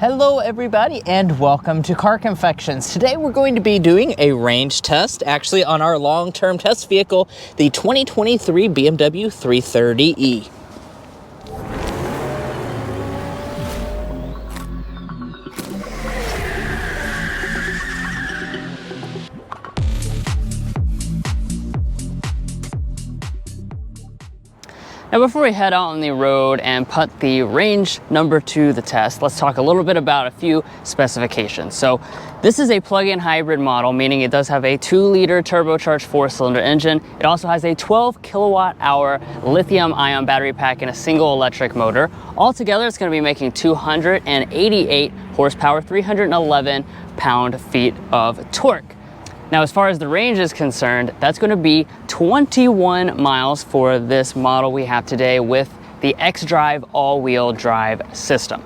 Hello everybody and welcome to Car Confections. Today we're going to be doing a range test actually on our long-term test vehicle, the 2023 BMW 330e. Now before we head out on the road and put the range number to the test, let's talk a little bit about a few specifications. So this is a plug-in hybrid model, meaning it does have a 2-liter turbocharged 4-cylinder engine. It also has a 12 kilowatt-hour lithium-ion battery pack and a single electric motor. Altogether, it's going to be making 288 horsepower, 311 pound-feet of torque. Now, as far as the range is concerned, that's going to be 21 miles for this model we have today with the xDrive all-wheel drive system.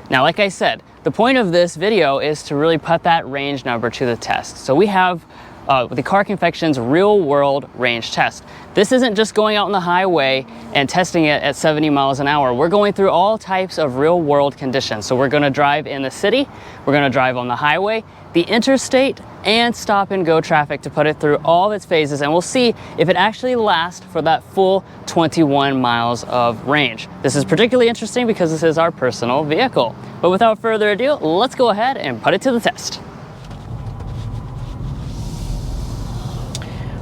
Now, like I said, the point of this video is to really put that range number to the test. So we have the Car Confections real-world range test. This isn't just going out on the highway and testing it at 70 miles an hour. We're going through all types of real-world conditions. So we're going to drive in the city, we're going to drive on the highway, the interstate, and stop and go traffic to put it through all of its phases, and we'll see if it actually lasts for that full 21 miles of range. This is particularly interesting because this is our personal vehicle. But without further ado, let's go ahead and put it to the test.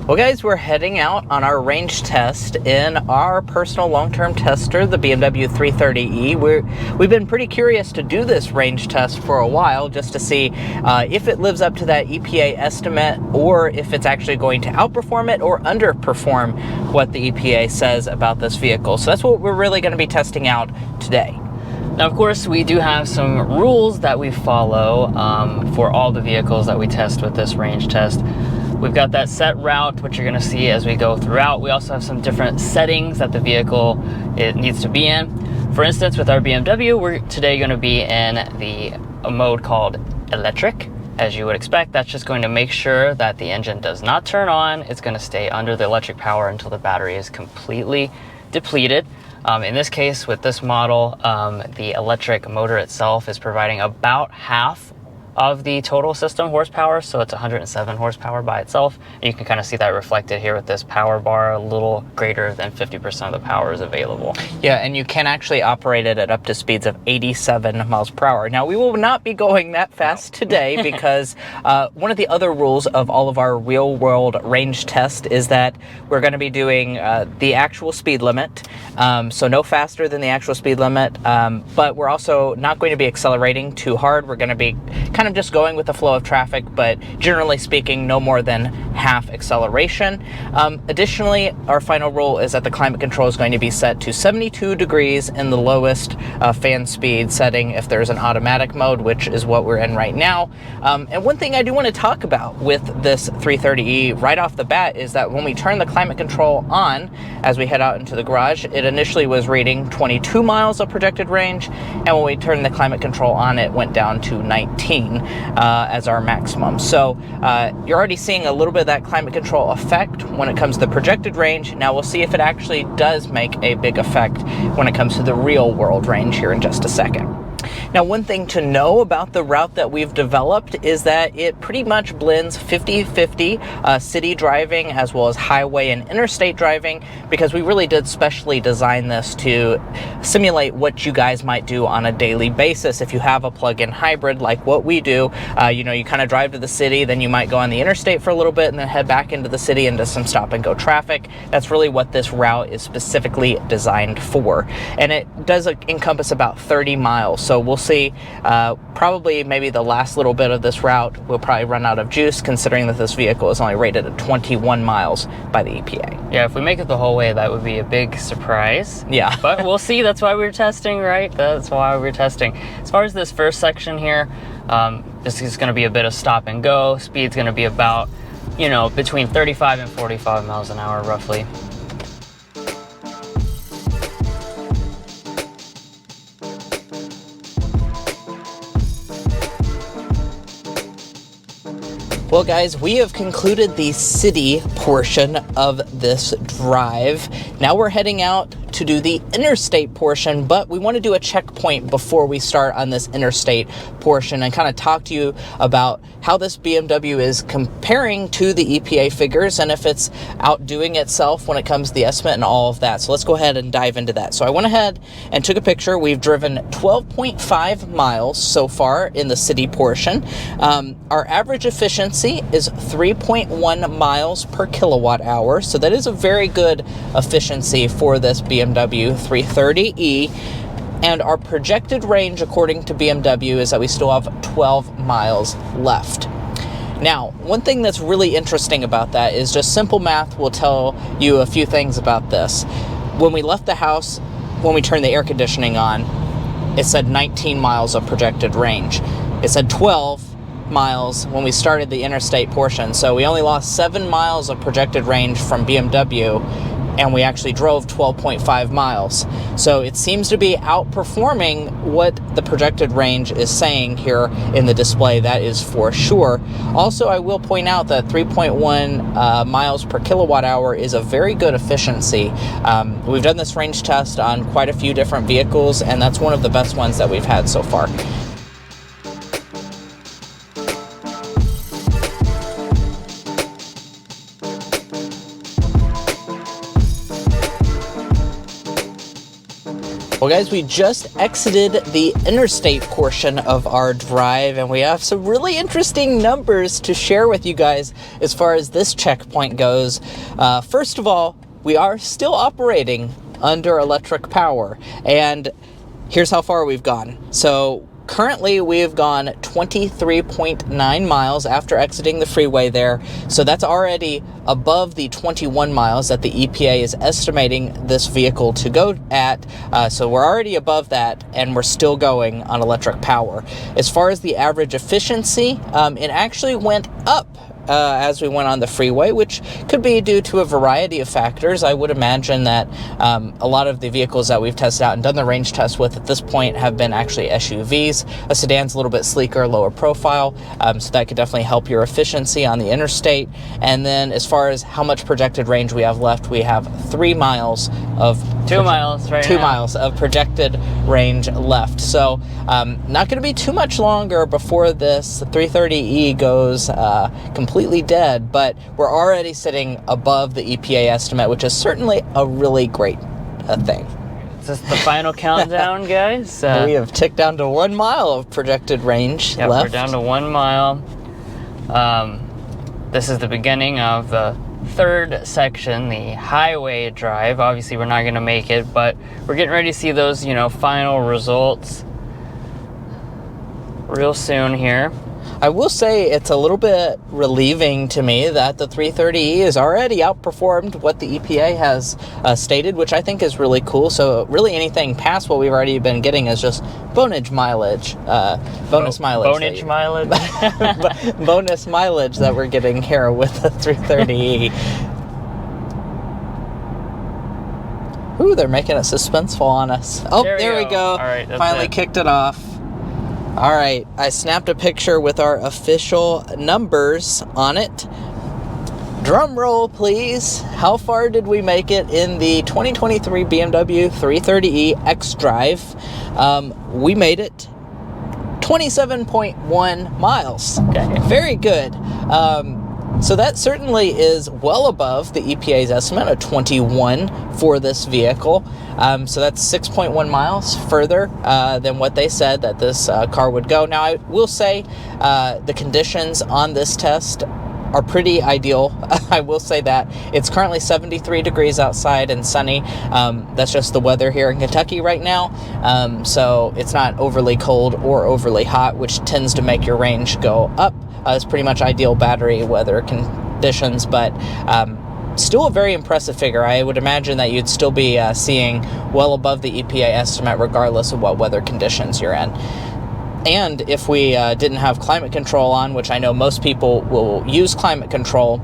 Well guys, we're heading out on our range test in our personal long-term tester, the BMW 330e. We've been pretty curious to do this range test for a while just to see if it lives up to that EPA estimate or if it's actually going to outperform it or underperform what the EPA says about this vehicle. So that's what we're really going to be testing out today. Now, of course, we do have some rules that we follow for all the vehicles that we test with this range test. We've got that set route, which you're going to see as we go throughout. We also have some different settings that the vehicle needs to be in. For instance, with our BMW, we're today going to be in a mode called electric. As you would expect, that's just going to make sure that the engine does not turn on. It's going to stay under the electric power until the battery is completely depleted. In this case, with this model, the electric motor itself is providing about half of the total system horsepower, so it's 107 horsepower by itself. And you can kind of see that reflected here with this power bar. A little greater than 50% of the power is available. Yeah, and you can actually operate it at up to speeds of 87 miles per hour. Now, we will not be going that fast today because one of the other rules of all of our real-world range test is that we're going to be doing the actual speed limit, so no faster than the actual speed limit, but we're also not going to be accelerating too hard. We're going to be kind of just going with the flow of traffic, but generally speaking, no more than half acceleration. Additionally, our final rule is that the climate control is going to be set to 72 degrees in the lowest fan speed setting if there's an automatic mode, which is what we're in right now. And one thing I do want to talk about with this 330e right off the bat is that when we turn the climate control on, as we head out into the garage, it initially was reading 22 miles of projected range, and when we turned the climate control on, it went down to 19 as our maximum. So you're already seeing a little bit of that climate control effect when it comes to the projected range. Now we'll see if it actually does make a big effect when it comes to the real world range here in just a second. Now, one thing to know about the route that we've developed is that it pretty much blends 50-50 city driving as well as highway and interstate driving, because we really did specially design this to simulate what you guys might do on a daily basis. If you have a plug-in hybrid like what we do, you know, you kind of drive to the city, then you might go on the interstate for a little bit and then head back into the city into some stop and go traffic. That's really what this route is specifically designed for. And it does encompass about 30 miles. So we'll see, probably maybe the last little bit of this route will probably run out of juice, considering that this vehicle is only rated at 21 miles by the EPA. Yeah, if we make it the whole way, that would be a big surprise. Yeah. But we'll see. That's why we're testing, right? That's why we're testing. As far as this first section here, this is going to be a bit of stop and go. Speed's going to be about, you know, between 35 and 45 miles an hour, roughly. Well guys, we have concluded the city portion of this drive. Now we're heading out to do the interstate portion, but we want to do a checkpoint before we start on this interstate portion and kind of talk to you about how this BMW is comparing to the EPA figures and if it's outdoing itself when it comes to the estimate and all of that. So let's go ahead and dive into that. So I went ahead and took a picture. We've driven 12.5 miles so far in the city portion. Our average efficiency is 3.1 miles per kilowatt hour. So that is a very good efficiency for this BMW 330e. And our projected range, according to BMW, is that we still have 12 miles left. Now, one thing that's really interesting about that is just simple math will tell you a few things about this. When we left the house, when we turned the air conditioning on, it said 19 miles of projected range. It said 12 miles when we started the interstate portion. So we only lost 7 miles of projected range from BMW, and we actually drove 12.5 miles. So it seems to be outperforming what the projected range is saying here in the display, that is for sure. Also, I will point out that 3.1 miles per kilowatt hour is a very good efficiency. We've done this range test on quite a few different vehicles, and that's one of the best ones that we've had so far. Well, guys, we just exited the interstate portion of our drive, and we have some really interesting numbers to share with you guys as far as this checkpoint goes. First of all, we are still operating under electric power, and here's how far we've gone. So currently, we've gone 23.9 miles after exiting the freeway there. So that's already above the 21 miles that the EPA is estimating this vehicle to go at. So we're already above that, and we're still going on electric power. As far as the average efficiency, it actually went up as we went on the freeway, which could be due to a variety of factors. I would imagine that a lot of the vehicles that we've tested out and done the range test with at this point have been actually SUVs. A sedan's a little bit sleeker, lower profile, so that could definitely help your efficiency on the interstate. And then as far as how much projected range we have left, we have 3 miles of 2 miles right 2 now. miles of projected range left. So not going to be too much longer before this 330e goes completely dead, but we're already sitting above the EPA estimate, which is certainly a really great thing. Is this the final countdown, guys? We have ticked down to 1 mile of projected range Yep, left. we're down to 1 mile. This is the beginning of the third section, the highway drive. Obviously, we're not going to make it, but we're getting ready to see those, final results real soon here. I will say it's a little bit relieving to me that the 330e has already outperformed what the EPA has stated, which I think is really cool. So really anything past what we've already been getting is just bonus mileage. Bonus mileage that we're getting here with the 330e. Ooh, they're making it suspenseful on us. Oh, there we go. All right, finally kicked it off. All right, I snapped a picture with our official numbers on it. Drum roll, please. How far did we make it in the 2023 BMW 330e xDrive? We made it 27.1 miles. Okay. Very good. So that certainly is well above the EPA's estimate of 21 for this vehicle. So that's 6.1 miles further than what they said that this car would go. Now, I will say the conditions on this test are pretty ideal. I will say that. It's currently 73 degrees outside and sunny. That's just the weather here in Kentucky right now. So it's not overly cold or overly hot, which tends to make your range go up. It's pretty much ideal battery weather conditions, but still a very impressive figure. I would imagine that you'd still be seeing well above the EPA estimate regardless of what weather conditions you're in. And if we didn't have climate control on, which I know most people will use climate control,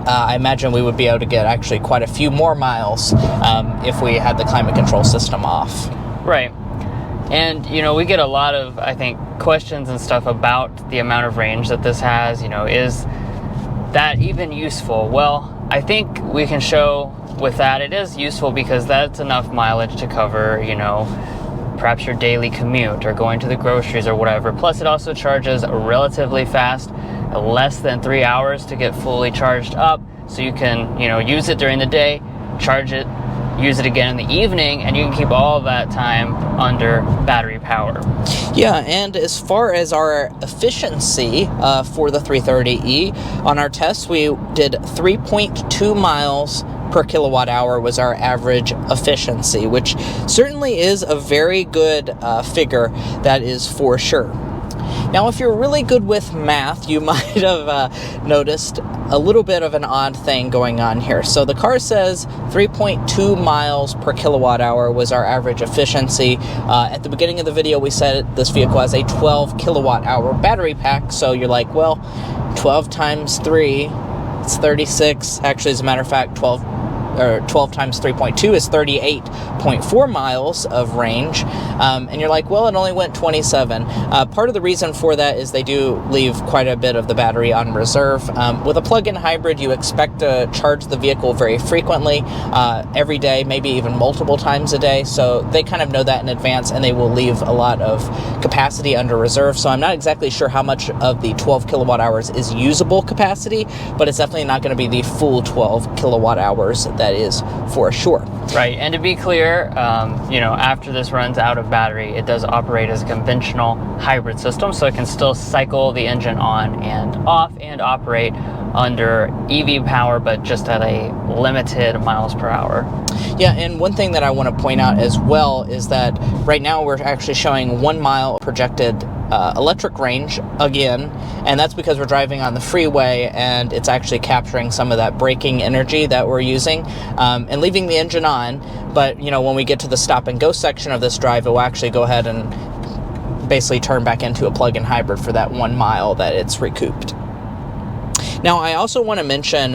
I imagine we would be able to get actually quite a few more miles if we had the climate control system off. Right. And, we get a lot of, I think, questions and stuff about the amount of range that this has. Is that even useful? Well, I think we can show with that, it is useful because that's enough mileage to cover, you know, perhaps your daily commute or going to the groceries or whatever. Plus, it also charges relatively fast, less than 3 hours to get fully charged up. So you can, you know, use it during the day, charge it, use it again in the evening, and you can keep all of that time under battery power. Yeah, and as far as our efficiency for the 330e, on our tests we did 3.2 miles per kilowatt hour was our average efficiency, which certainly is a very good figure, that is for sure. Now, if you're really good with math, you might have noticed a little bit of an odd thing going on here. So the car says 3.2 miles per kilowatt hour was our average efficiency. At the beginning of the video, we said this vehicle has a 12 kilowatt hour battery pack. So you're like, well, 12 times 3, it's 36. Actually, as a matter of fact, 12 times 3.2 is 38.4 miles of range. And you're like, well, it only went 27. Part of the reason for that is they do leave quite a bit of the battery on reserve. With a plug-in hybrid, you expect to charge the vehicle very frequently, every day, maybe even multiple times a day. So they kind of know that in advance, and they will leave a lot of capacity under reserve. So I'm not exactly sure how much of the 12 kilowatt hours is usable capacity, but it's definitely not going to be the full 12 kilowatt hours. That is for sure. Right, and to be clear, you know, after this runs out of battery, it does operate as a conventional hybrid system, so it can still cycle the engine on and off and operate under EV power, but just at a limited miles per hour. Yeah, and one thing that I want to point out as well is that right now we're actually showing 1 mile projected electric range again, and that's because we're driving on the freeway and it's actually capturing some of that braking energy that we're using and leaving the engine on. But you know, when we get to the stop and go section of this drive, it will actually go ahead and basically turn back into a plug-in hybrid for that 1 mile that it's recouped. Now, I also want to mention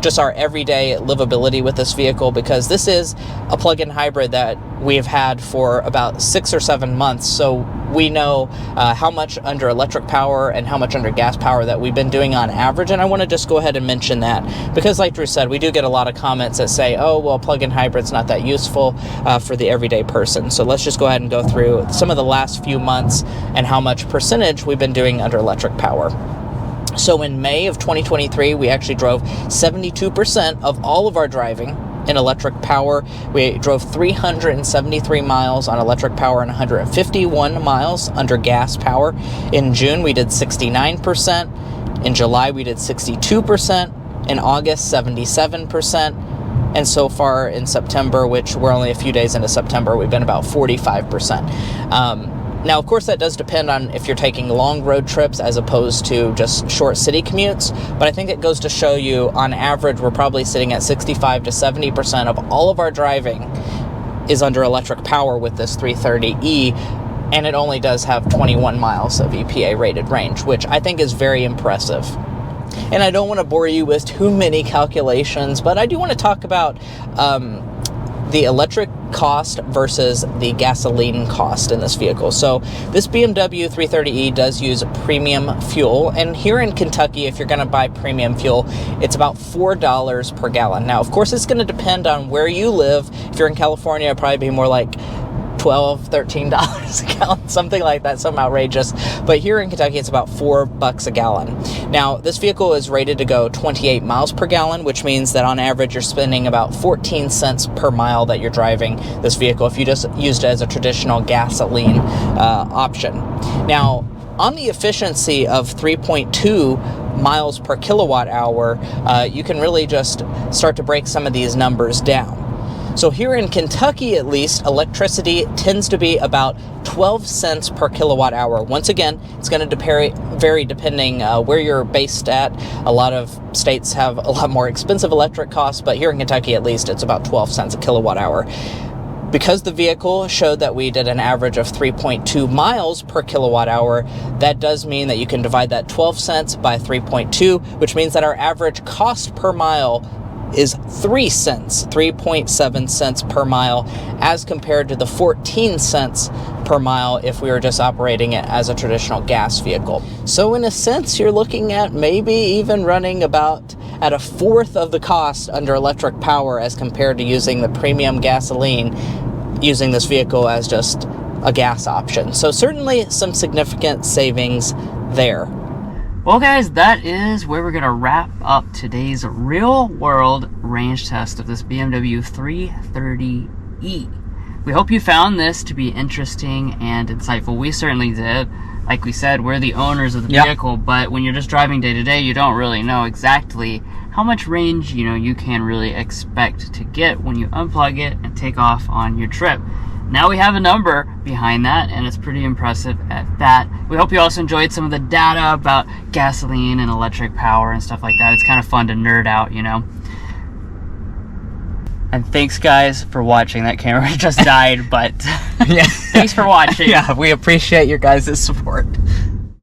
just our everyday livability with this vehicle, because this is a plug-in hybrid that we've had for about 6 or 7 months, so we know how much under electric power and how much under gas power that we've been doing on average. And I want to just go ahead and mention that, because like Drew said, we do get a lot of comments that say, oh, well, plug-in hybrid's not that useful for the everyday person. So let's just go ahead and go through some of the last few months and how much percentage we've been doing under electric power. So in May of 2023, we actually drove 72% of all of our driving in electric power. We drove 373 miles on electric power and 151 miles under gas power. In June, we did 69%. In July, we did 62%. In August, 77%. And so far in September, which we're only a few days into September, we've been about 45%. Now, of course, that does depend on if you're taking long road trips as opposed to just short city commutes, but I think it goes to show you, on average, we're probably sitting at 65 to 70% of all of our driving is under electric power with this 330e, and it only does have 21 miles of EPA rated range, which I think is very impressive. And I don't want to bore you with too many calculations, but I do want to talk about the electric cost versus the gasoline cost in this vehicle. So this BMW 330e does use premium fuel, and here in Kentucky, if you're going to buy premium fuel, it's about $4 per gallon. Now, of course, it's going to depend on where you live. If you're in California, it'd probably be more like $12, $13 a gallon, something like that, something outrageous. But here in Kentucky, it's about $4 a gallon. Now, this vehicle is rated to go 28 miles per gallon, which means that on average, you're spending about 14 cents per mile that you're driving this vehicle if you just used it as a traditional gasoline option. Now, on the efficiency of 3.2 miles per kilowatt hour, you can really just start to break some of these numbers down. So here in Kentucky, at least, electricity tends to be about 12 cents per kilowatt hour. Once again, it's going to vary depending where you're based at. A lot of states have a lot more expensive electric costs, but here in Kentucky, at least, it's about 12 cents a kilowatt hour. Because the vehicle showed that we did an average of 3.2 miles per kilowatt hour, that does mean that you can divide that 12 cents by 3.2, which means that our average cost per mile is 3 cents, 3.7 cents per mile, as compared to the 14 cents per per mile if we were just operating it as a traditional gas vehicle. So in a sense, you're looking at maybe even running about at a fourth of the cost under electric power as compared to using the premium gasoline, using this vehicle as just a gas option. So certainly some significant savings there. Well guys, that is where we're going to wrap up today's real world range test of this BMW 330e. We hope you found this to be interesting and insightful. We certainly did. Like we said, we're the owners of the vehicle, but when you're just driving day to day, you don't really know exactly how much range, you can really expect to get when you unplug it and take off on your trip. Now we have a number behind that, and it's pretty impressive at that. We hope you also enjoyed some of the data about gasoline and electric power and stuff like that. It's kind of fun to nerd out, And thanks, guys, for watching. That camera just died, but Yeah. thanks for watching. Yeah, we appreciate your guys' support.